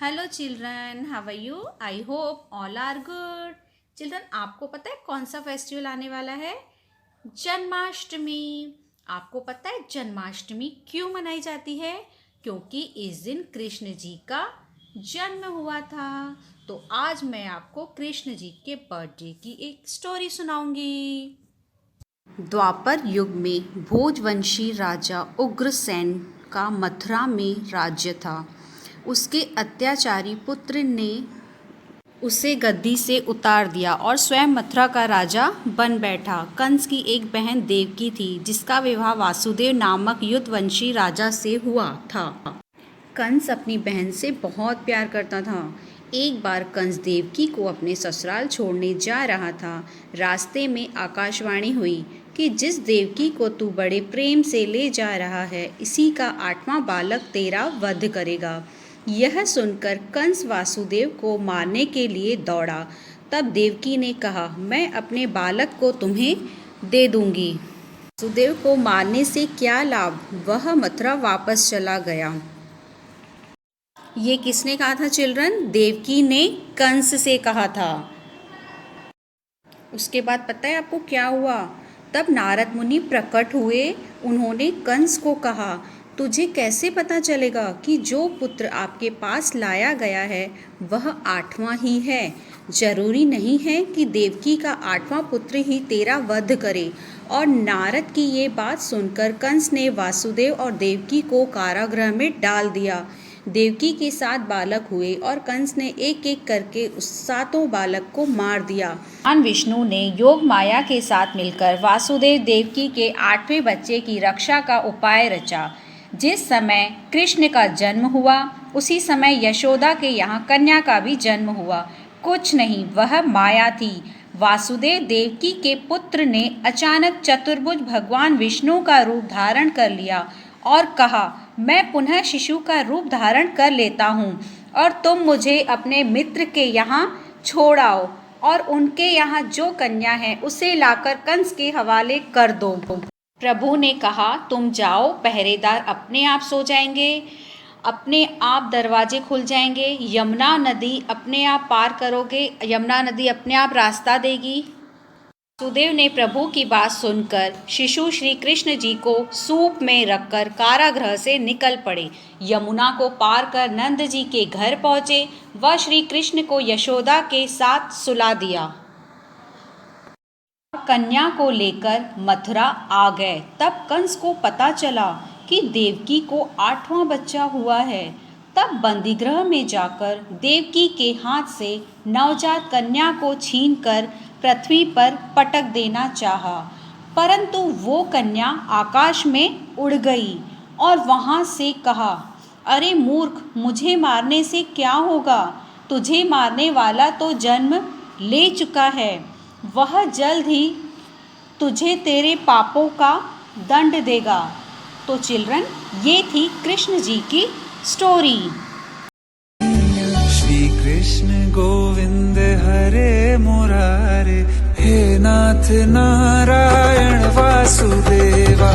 Hello children, how are you? I hope all are good. Children, आपको पता है कौन सा फेस्टिवल आने वाला है? जन्माष्टमी। आपको पता है जन्माष्टमी क्यों मनाई जाती है? क्योंकि इस दिन कृष्ण जी का जन्म हुआ था। तो आज मैं आपको कृष्ण जी के बर्थडे की एक स्टोरी सुनाऊंगी। द्वापर युग में भोजवंशी राजा उग्रसेन का मथुरा में राज्य था। उसके अत्याचारी पुत्र ने उसे गद्दी से उतार दिया और स्वयं मथुरा का राजा बन बैठा। कंस की एक बहन देवकी थी, जिसका विवाह वासुदेव नामक युद्धवंशी राजा से हुआ था। कंस अपनी बहन से बहुत प्यार करता था। एक बार कंस देवकी को अपने ससुराल छोड़ने जा रहा था। रास्ते में आकाशवाणी हुई कि जिस देवकी को तू बड़े प्रेम से ले जा रहा है, इसी का 8वां बालक तेरा वध करेगा। यह सुनकर कंस वासुदेव को मारने के लिए दौड़ा। तब देवकी ने कहा, मैं अपने बालक को तुम्हें दे दूंगी। वासुदेव को मारने से क्या लाभ? वह मथुरा वापस चला गया। ये किसने कहा था चिल्ड्रन? देवकी ने कंस से कहा था। उसके बाद पता है आपको क्या हुआ? तब नारद मुनि प्रकट हुए। उन्होंने कंस को कहा, तुझे कैसे पता चलेगा कि जो पुत्र आपके पास लाया गया है वह 8वां ही है? जरूरी नहीं है कि देवकी का 8वां पुत्र ही तेरा वध करे। और नारद की ये बात सुनकर कंस ने वासुदेव और देवकी को कारागृह में डाल दिया। देवकी के 7 बालक हुए और कंस ने एक एक करके उस 7 बालक को मार दिया। भगवान विष्णु ने योग माया के साथ मिलकर वासुदेव देवकी के 8वें बच्चे की रक्षा का उपाय रचा। जिस समय कृष्ण का जन्म हुआ, उसी समय यशोदा के यहाँ कन्या का भी जन्म हुआ। कुछ नहीं, वह माया थी। वासुदेव देवकी के पुत्र ने अचानक चतुर्भुज भगवान विष्णु का रूप धारण कर लिया और कहा, मैं पुनः शिशु का रूप धारण कर लेता हूँ और तुम मुझे अपने मित्र के यहाँ छोड़ आओ और उनके यहाँ जो कन्या है उसे लाकर कंस के हवाले कर दो। प्रभु ने कहा, तुम जाओ, पहरेदार अपने आप सो जाएंगे, अपने आप दरवाजे खुल जाएंगे, यमुना नदी अपने आप पार करोगे, यमुना नदी अपने आप रास्ता देगी। वासुदेव ने प्रभु की बात सुनकर शिशु श्री कृष्ण जी को सूप में रखकर कारागृह से निकल पड़े। यमुना को पार कर नंद जी के घर पहुँचे। वह श्री कृष्ण को यशोदा के साथ सुला दिया। कन्या को लेकर मथुरा आ गए। तब कंस को पता चला कि देवकी को 8वां बच्चा हुआ है। तब बंदीगृह में जाकर देवकी के हाथ से नवजात कन्या को छीनकर पृथ्वी पर पटक देना चाहा, परंतु वो कन्या आकाश में उड़ गई और वहाँ से कहा, अरे मूर्ख, मुझे मारने से क्या होगा? तुझे मारने वाला तो जन्म ले चुका है। वह जल्द ही तुझे तेरे पापों का दंड देगा। तो चिल्ड्रन, ये थी कृष्ण जी की स्टोरी। श्री कृष्ण गोविंद हरे मुरारे, हे नाथ नारायण वासुदेवा।